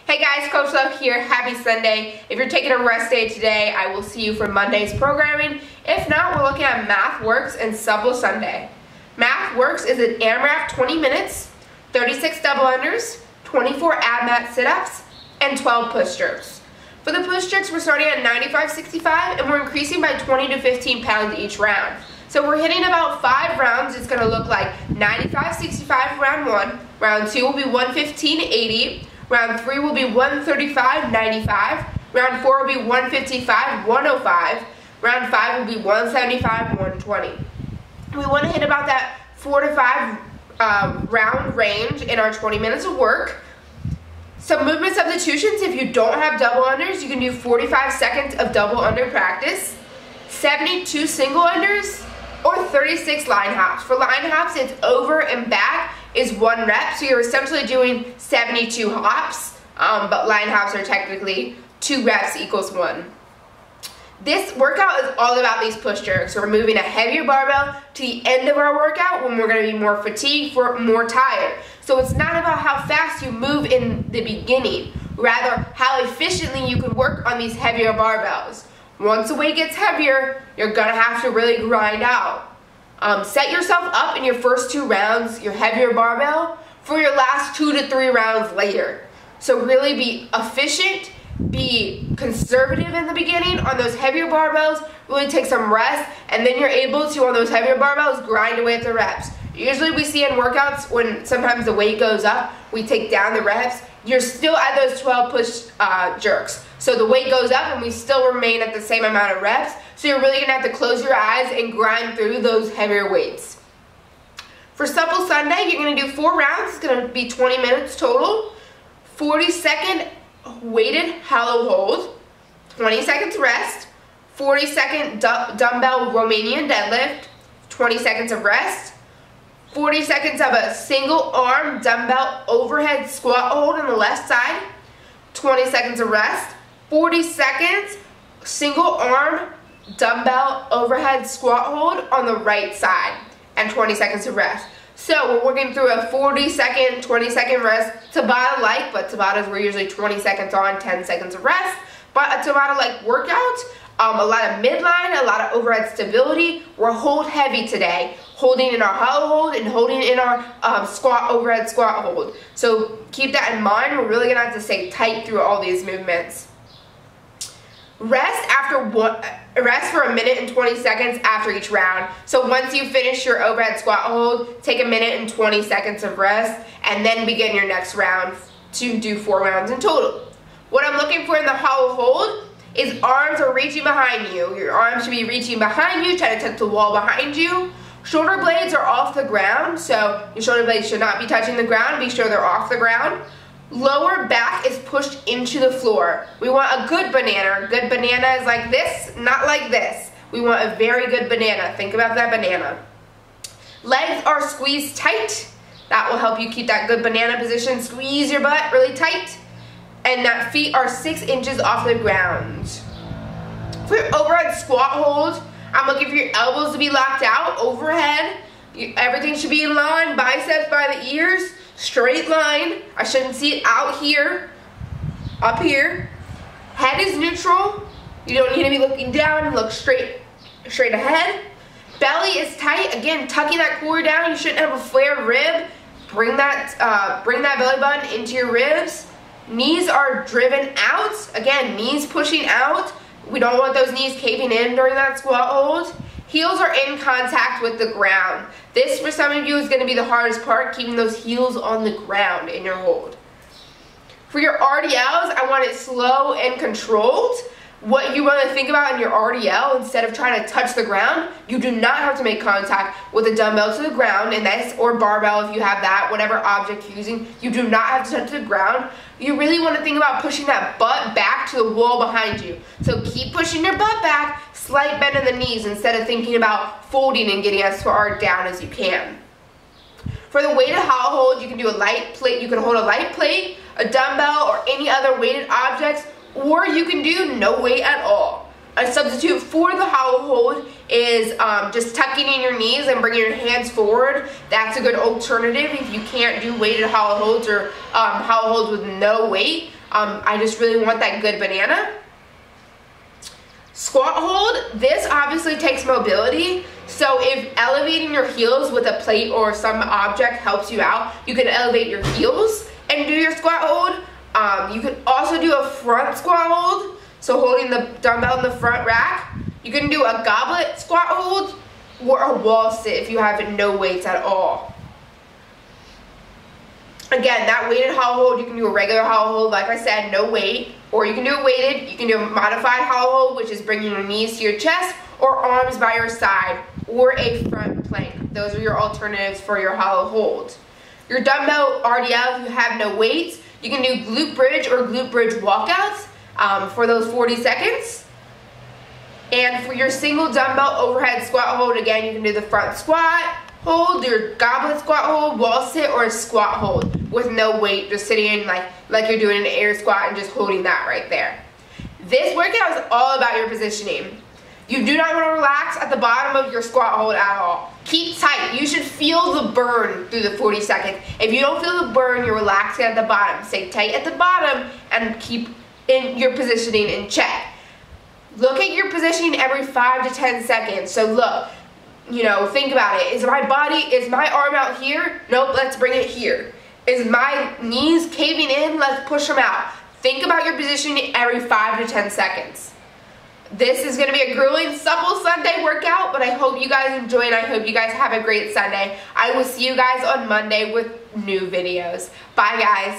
Hey guys, Coach Love here. Happy Sunday. If you're taking a rest day today, I will see you for Monday's programming. If not, we're looking at MathWorks and Supple Sunday. MathWorks is an AMRAP 20 minutes, 36 double unders, 24 ab mat sit-ups, and 12 push jerks. For the push jerks, we're starting at 95-65 and we're increasing by 20 to 15 pounds each round. So we're hitting about 5 rounds. It's going to look like 95-65 for round 1. Round 2 will be 115-80. Round 3 will be 135-95. Round 4 will be 155-105. Round 5 will be 175-120. We want to hit about that 4 to 5 round range in our 20 minutes of work. Some movement substitutions: if you don't have double unders, you can do 45 seconds of double under practice, 72 single unders, or 36 line hops. For line hops, it's over and back is 1 rep, so you're essentially doing 72 hops, but line hops are technically 2 reps equals 1. This workout is all about these push jerks. We're moving a heavier barbell to the end of our workout when we're going to be more fatigued, more tired. So it's not about how fast you move in the beginning, rather how efficiently you can work on these heavier barbells. Once the weight gets heavier, you're going to have to really grind out. Set yourself up in your first 2 rounds, your heavier barbell, for your last 2 to 3 rounds later. So really be efficient, be conservative in the beginning on those heavier barbells, really take some rest, and then you're able to, on those heavier barbells, grind away at the reps. Usually we see in workouts when sometimes the weight goes up, we take down the reps. You're still at those 12 push jerks. So the weight goes up and we still remain at the same amount of reps. So you're really going to have to close your eyes and grind through those heavier weights. For Supple Sunday, you're going to do 4 rounds. It's going to be 20 minutes total. 40-second weighted hollow hold. 20 seconds rest. 40-second dumbbell Romanian deadlift. 20 seconds of rest. 40 seconds of a single arm dumbbell overhead squat hold on the left side. 20 seconds of rest. 40 seconds single arm dumbbell overhead squat hold on the right side, and 20 seconds of rest. So we're working through a 40-second, 20-second rest, Tabata-like, but Tabatas we're usually 20 seconds on, 10 seconds of rest. But a Tabata-like workout, a lot of midline, a lot of overhead stability. We're hold heavy today, holding in our hollow hold and holding in our overhead squat hold. So keep that in mind. We're really gonna have to stay tight through all these movements. Rest for a minute and 20 seconds after each round. So once you finish your overhead squat hold, take a minute and 20 seconds of rest, and then begin your next round to do 4 rounds in total. What I'm looking for in the hollow hold is arms are reaching behind you. Your arms should be reaching behind you, try to touch the wall behind you. Shoulder blades are off the ground, so your shoulder blades should not be touching the ground. Be sure they're off the ground. Lower back is pushed into the floor. We want a good banana. A good banana is like this, not like this. We want a very good banana. Think about that banana. Legs are squeezed tight. That will help you keep that good banana position. Squeeze your butt really tight. And that feet are 6 inches off the ground. For your overhead squat hold, I'm looking for your elbows to be locked out overhead. Everything should be in line. Biceps by the ears. Straight line. I shouldn't see it out here, up here. Head is neutral. You don't need to be looking down and look straight ahead. Belly is tight. Again, tucking that core down. You shouldn't have a flared rib. Bring that belly button into your ribs. Knees are driven out. Again, knees pushing out. We don't want those knees caving in during that squat hold. Heels are in contact with the ground. This, for some of you, is going to be the hardest part, keeping those heels on the ground in your hold. For your RDLs, I want it slow and controlled. What you want to think about in your RDL, instead of trying to touch the ground, you do not have to make contact with a dumbbell to the ground, and that's, or barbell if you have that, whatever object you're using, you do not have to touch the ground. You really want to think about pushing that butt back to the wall behind you. So keep pushing your butt back, slight bend in the knees instead of thinking about folding and getting as far down as you can. For the weighted hollow hold, you can do a light plate. You can hold a light plate, a dumbbell, or any other weighted objects, or you can do no weight at all. A substitute for the hollow hold is just tucking in your knees and bringing your hands forward. That's a good alternative if you can't do weighted hollow holds or hollow holds with no weight. I just really want that good banana. Squat hold, this obviously takes mobility, so if elevating your heels with a plate or some object helps you out, you can elevate your heels and do your squat hold. You can also do a front squat hold, so holding the dumbbell in the front rack. You can do a goblet squat hold or a wall sit if you have no weights at all. Again, that weighted hollow hold, you can do a regular hollow hold, like I said, no weight. Or you can do a weighted, you can do a modified hollow hold, which is bringing your knees to your chest, or arms by your side, or a front plank. Those are your alternatives for your hollow hold. Your dumbbell RDL, if you have no weights, you can do glute bridge or glute bridge walkouts for those 40 seconds. And for your single dumbbell overhead squat hold, again, you can do the front squat hold, your goblet squat hold, wall sit, or a squat hold with no weight, just sitting in like you're doing an air squat and just holding that right there. This workout is all about your positioning. You do not want to relax at the bottom of your squat hold at all. Keep tight. You should feel the burn through the 40 seconds. If you don't feel the burn, you're relaxing at the bottom. Stay tight at the bottom and keep in your positioning in check. Look at your positioning every 5 to 10 seconds. So look, think about it. Is my arm out here? Nope, let's bring it here. Is my knees caving in? Let's push them out. Think about your positioning every 5 to 10 seconds. This is going to be a grueling Supple Sunday workout, but I hope you guys enjoy and I hope you guys have a great Sunday. I will see you guys on Monday with new videos. Bye, guys.